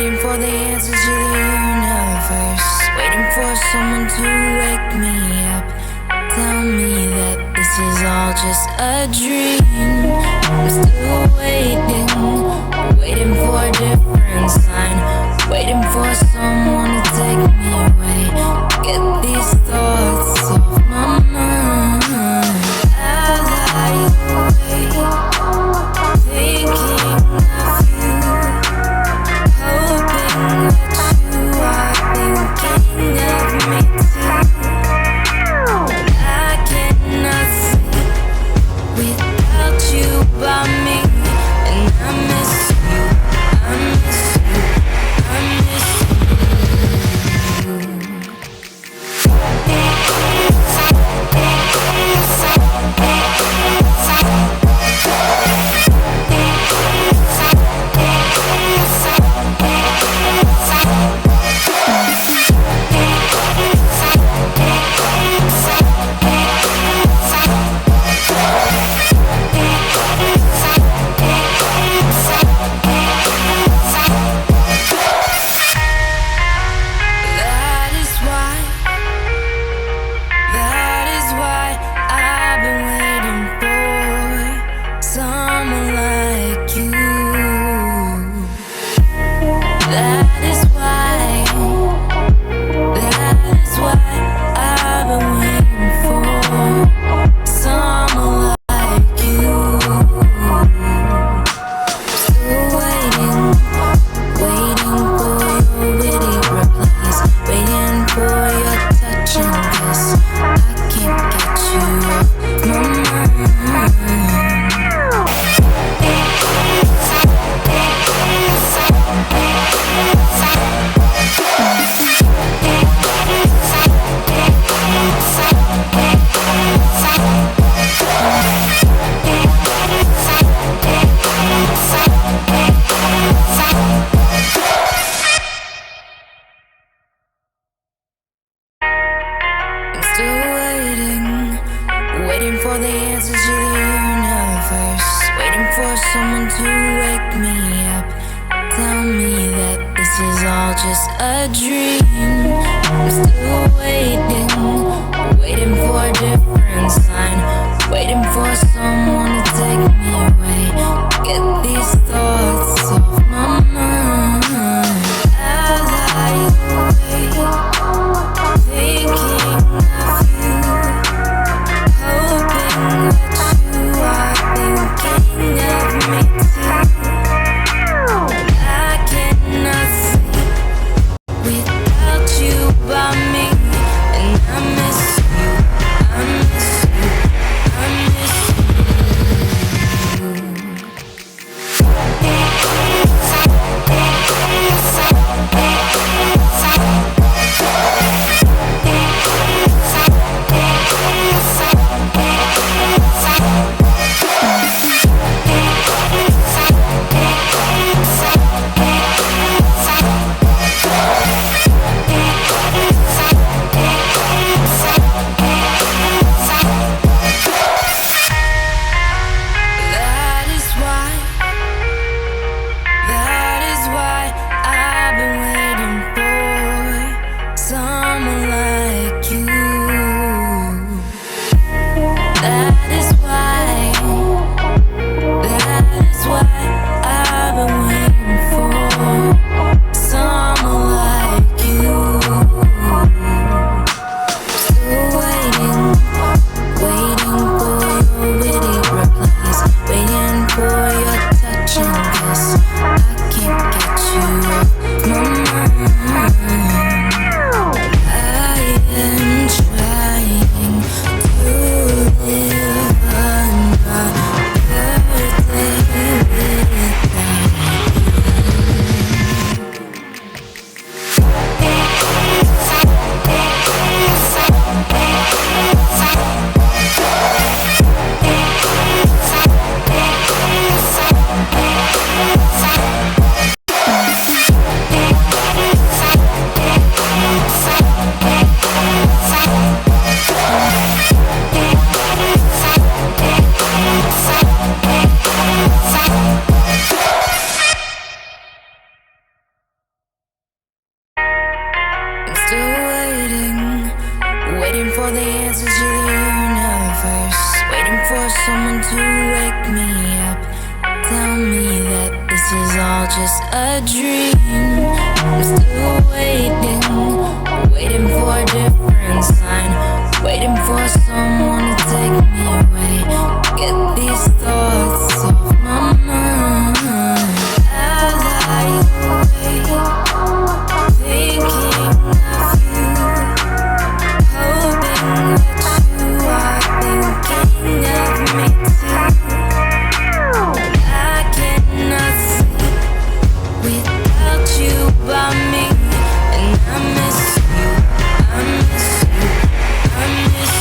Waiting for the answers to the universe. Waiting for someone to wake me up. Tell me that this is all just a dream. I'm still waiting. Waiting for a different sign. Waiting for someone to take me away. Get these thoughts off my mind. As I wait, thinking of you, hoping that you are thinking of me too. I cannot sleep without you by me, and I miss you, I miss you, I miss you. That is why I've been waiting for someone like you. That is why I've been waiting for someone like you. Still waiting for your witty replies, waiting for your touch and kiss. I can't get you off my mind. I'm still waiting for the answers to the universe. Waiting for someone to wake me up. Tell me that this is all just a dream. I'm still waiting for a different sign. Waiting for someone to take me away. Get these thoughts off my mind. As I wait, thinking of you, hoping that you are thinking of me too. I cannot sleep without you by me, and I miss you, I miss you, I miss you. just a dream. I'm still waiting for a different sign, waiting for someone to take me away, get these thoughts off my mind. As I wait, thinking of you, hoping that you are thinking of me too. I cannot sleep without you by me, and I miss you, I miss you, I miss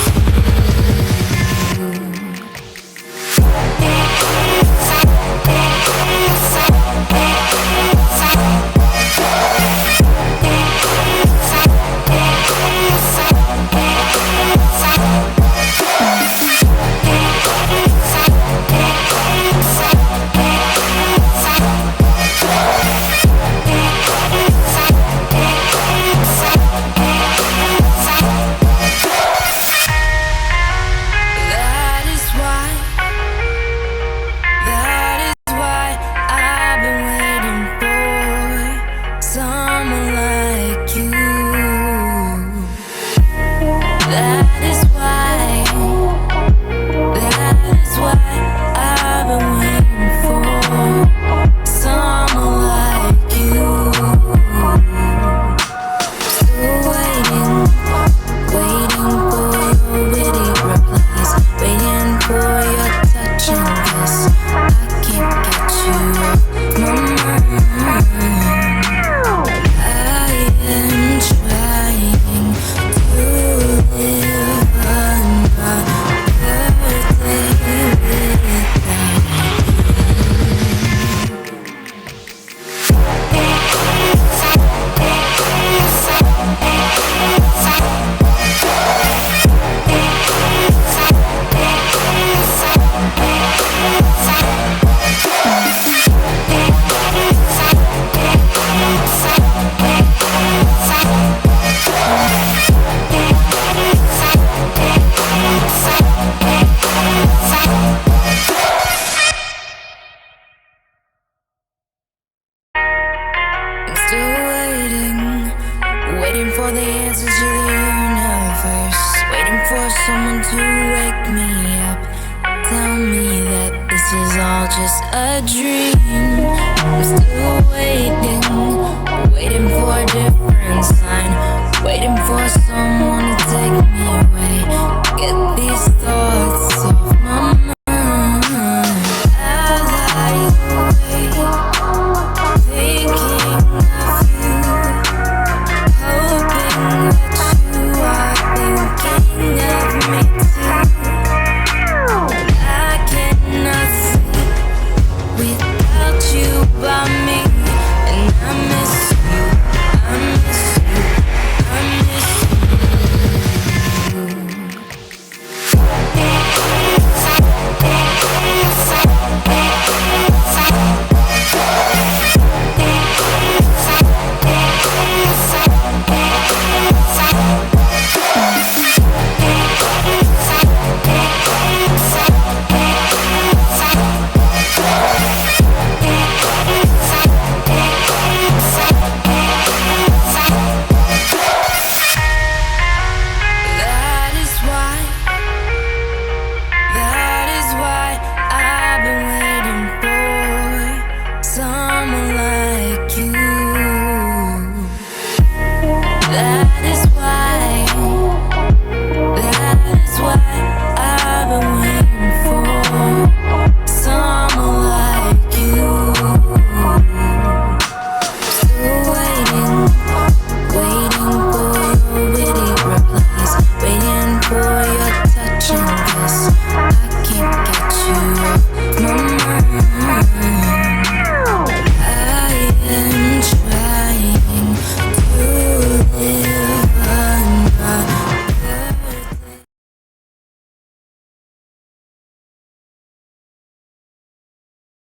waiting for the answers to the universe, waiting for someone to wake me up, tell me that this is all just a dream. I'm still waiting for a different sign, waiting for someone to take me away, get these